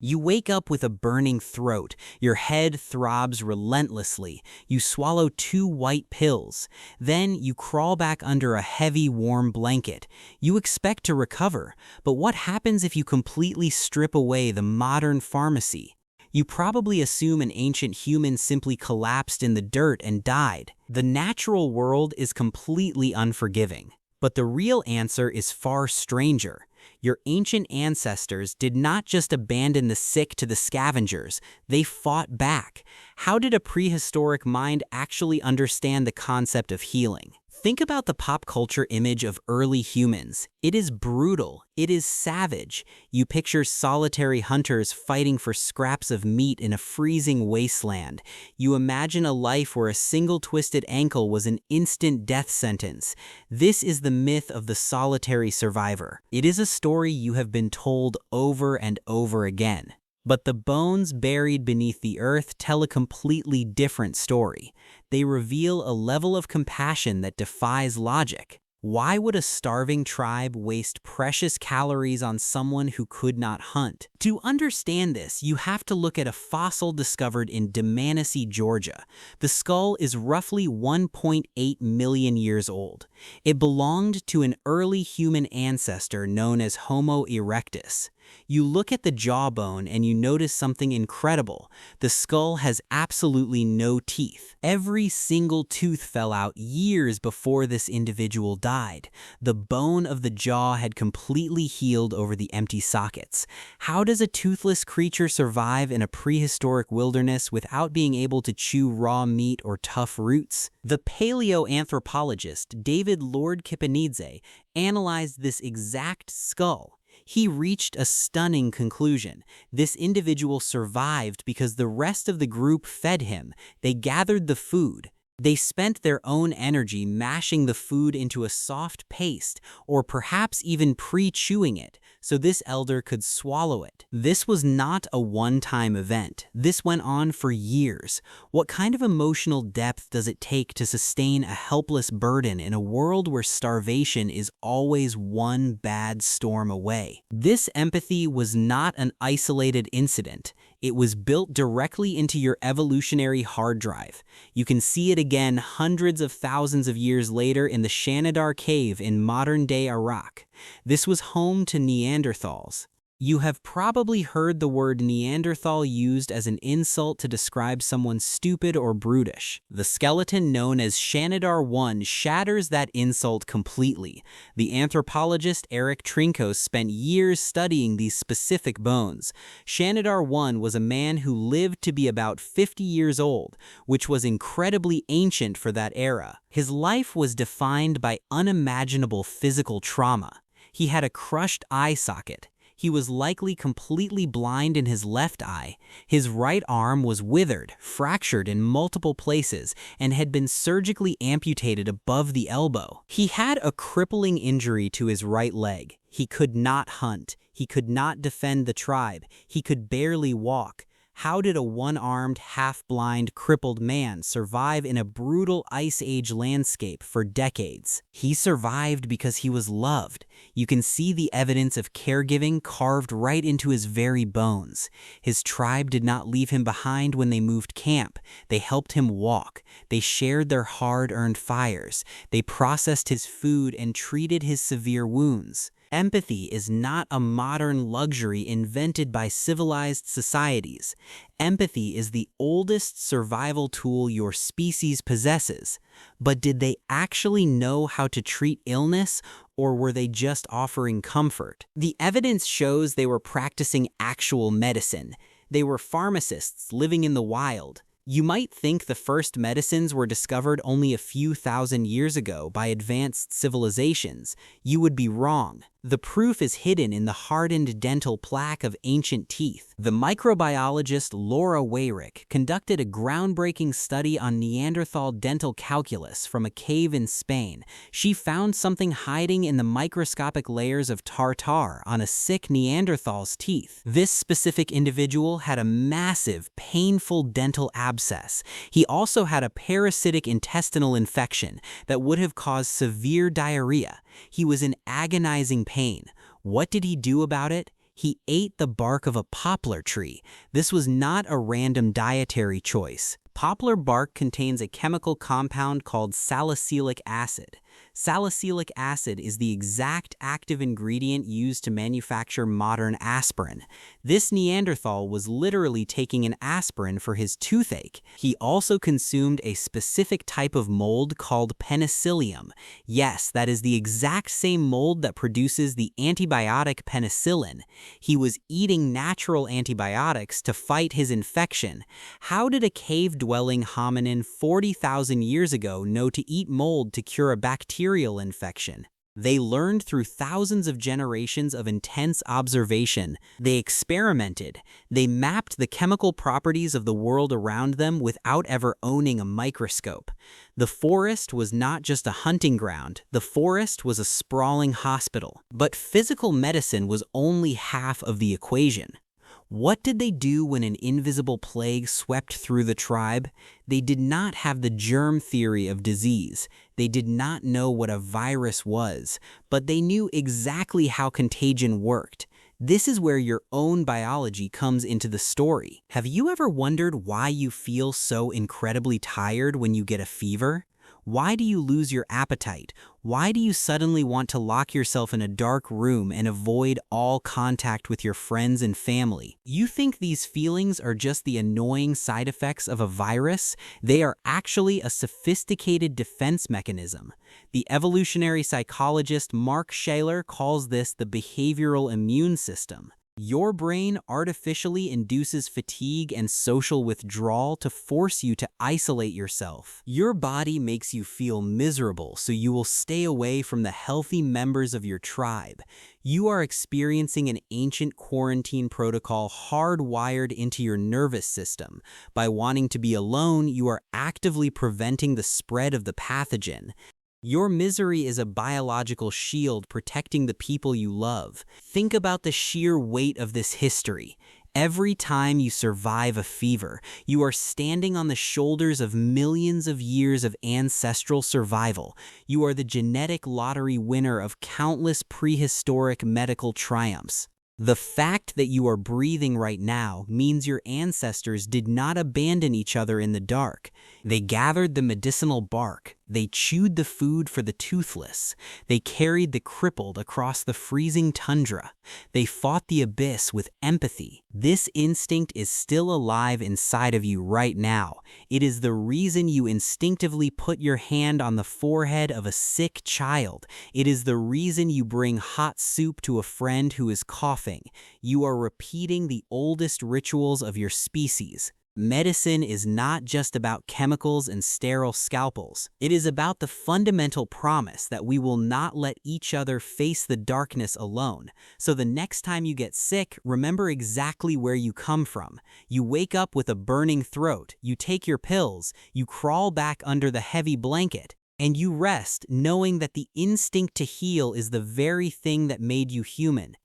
You wake up with a burning throat, your head throbs relentlessly, you swallow 2 white pills, then you crawl back under a heavy, warm blanket. You expect to recover, but what happens if you completely strip away the modern pharmacy? You probably assume an ancient human simply collapsed in the dirt and died. The natural world is completely unforgiving. But the real answer is far stranger. Your ancient ancestors did not just abandon the sick to the scavengers, they fought back. How did a prehistoric mind actually understand the concept of healing? Think about the pop culture image of early humans. It is brutal. It is savage. You picture solitary hunters fighting for scraps of meat in a freezing wasteland. You imagine a life where a single twisted ankle was an instant death sentence. This is the myth of the solitary survivor. It is a story you have been told over and over again. But the bones buried beneath the earth tell a completely different story. They reveal a level of compassion that defies logic. Why would a starving tribe waste precious calories on someone who could not hunt? To understand this, you have to look at a fossil discovered in Dmanisi, Georgia. The skull is roughly 1.8 million years old. It belonged to an early human ancestor known as Homo erectus. You look at the jawbone and you notice something incredible. The skull has absolutely no teeth. Every single tooth fell out years before this individual died. The bone of the jaw had completely healed over the empty sockets. How does a toothless creature survive in a prehistoric wilderness without being able to chew raw meat or tough roots? The paleoanthropologist David Lord Kipanidze analyzed this exact skull. He reached a stunning conclusion. This individual survived because the rest of the group fed him. They gathered the food. They spent their own energy mashing the food into a soft paste, or perhaps even pre-chewing it, so this elder could swallow it. This was not a one-time event. This went on for years. What kind of emotional depth does it take to sustain a helpless burden in a world where starvation is always one bad storm away? This empathy was not an isolated incident. It was built directly into your evolutionary hard drive. You can see it again hundreds of thousands of years later in the Shanidar cave in modern-day Iraq. This was home to Neanderthals. You have probably heard the word Neanderthal used as an insult to describe someone stupid or brutish. The skeleton known as Shanidar 1 shatters that insult completely. The anthropologist Eric Trinkos spent years studying these specific bones. Shanidar 1 was a man who lived to be about 50 years old, which was incredibly ancient for that era. His life was defined by unimaginable physical trauma. He had a crushed eye socket. He was likely completely blind in his left eye. His right arm was withered, fractured in multiple places, and had been surgically amputated above the elbow. He had a crippling injury to his right leg. He could not hunt. He could not defend the tribe. He could barely walk. How did a one-armed, half-blind, crippled man survive in a brutal Ice Age landscape for decades? He survived because he was loved. You can see the evidence of caregiving carved right into his very bones. His tribe did not leave him behind when they moved camp. They helped him walk. They shared their hard-earned fires. They processed his food and treated his severe wounds. Empathy is not a modern luxury invented by civilized societies. Empathy is the oldest survival tool your species possesses. But did they actually know how to treat illness, or were they just offering comfort? The evidence shows they were practicing actual medicine. They were pharmacists living in the wild. You might think the first medicines were discovered only a few thousand years ago by advanced civilizations. You would be wrong. The proof is hidden in the hardened dental plaque of ancient teeth. The microbiologist Laura Weyrich conducted a groundbreaking study on Neanderthal dental calculus from a cave in Spain. She found something hiding in the microscopic layers of tartar on a sick Neanderthal's teeth. This specific individual had a massive, painful dental abscess. He also had a parasitic intestinal infection that would have caused severe diarrhea. He was in agonizing pain. What did he do about it? He ate the bark of a poplar tree. This was not a random dietary choice. Poplar bark contains a chemical compound called salicylic acid. Salicylic acid is the exact active ingredient used to manufacture modern aspirin. This Neanderthal was literally taking an aspirin for his toothache. He also consumed a specific type of mold called penicillium. Yes, that is the exact same mold that produces the antibiotic penicillin. He was eating natural antibiotics to fight his infection. How did a cave-dwelling hominin 40,000 years ago know to eat mold to cure a bacterial infection? They learned through thousands of generations of intense observation. They experimented. They mapped the chemical properties of the world around them without ever owning a microscope. The forest was not just a hunting ground. The forest was a sprawling hospital. But physical medicine was only half of the equation. What did they do when an invisible plague swept through the tribe? They did not have the germ theory of disease. They did not know what a virus was, but they knew exactly how contagion worked. This is where your own biology comes into the story. Have you ever wondered why you feel so incredibly tired when you get a fever? Why do you lose your appetite? Why do you suddenly want to lock yourself in a dark room and avoid all contact with your friends and family? You think these feelings are just the annoying side effects of a virus? They are actually a sophisticated defense mechanism. The evolutionary psychologist Mark Shaler calls this the behavioral immune system. Your brain artificially induces fatigue and social withdrawal to force you to isolate yourself. Your body makes you feel miserable, so you will stay away from the healthy members of your tribe. You are experiencing an ancient quarantine protocol hardwired into your nervous system. By wanting to be alone, you are actively preventing the spread of the pathogen. Your misery is a biological shield protecting the people you love. Think about the sheer weight of this history. Every time you survive a fever, you are standing on the shoulders of millions of years of ancestral survival. You are the genetic lottery winner of countless prehistoric medical triumphs. The fact that you are breathing right now means your ancestors did not abandon each other in the dark. They gathered the medicinal bark. They chewed the food for the toothless. They carried the crippled across the freezing tundra. They fought the abyss with empathy. This instinct is still alive inside of you right now. It is the reason you instinctively put your hand on the forehead of a sick child. It is the reason you bring hot soup to a friend who is coughing. You are repeating the oldest rituals of your species. Medicine is not just about chemicals and sterile scalpels. It is about the fundamental promise that we will not let each other face the darkness alone. So the next time you get sick, remember exactly where you come from. You wake up with a burning throat, you take your pills, you crawl back under the heavy blanket, and you rest knowing that the instinct to heal is the very thing that made you human.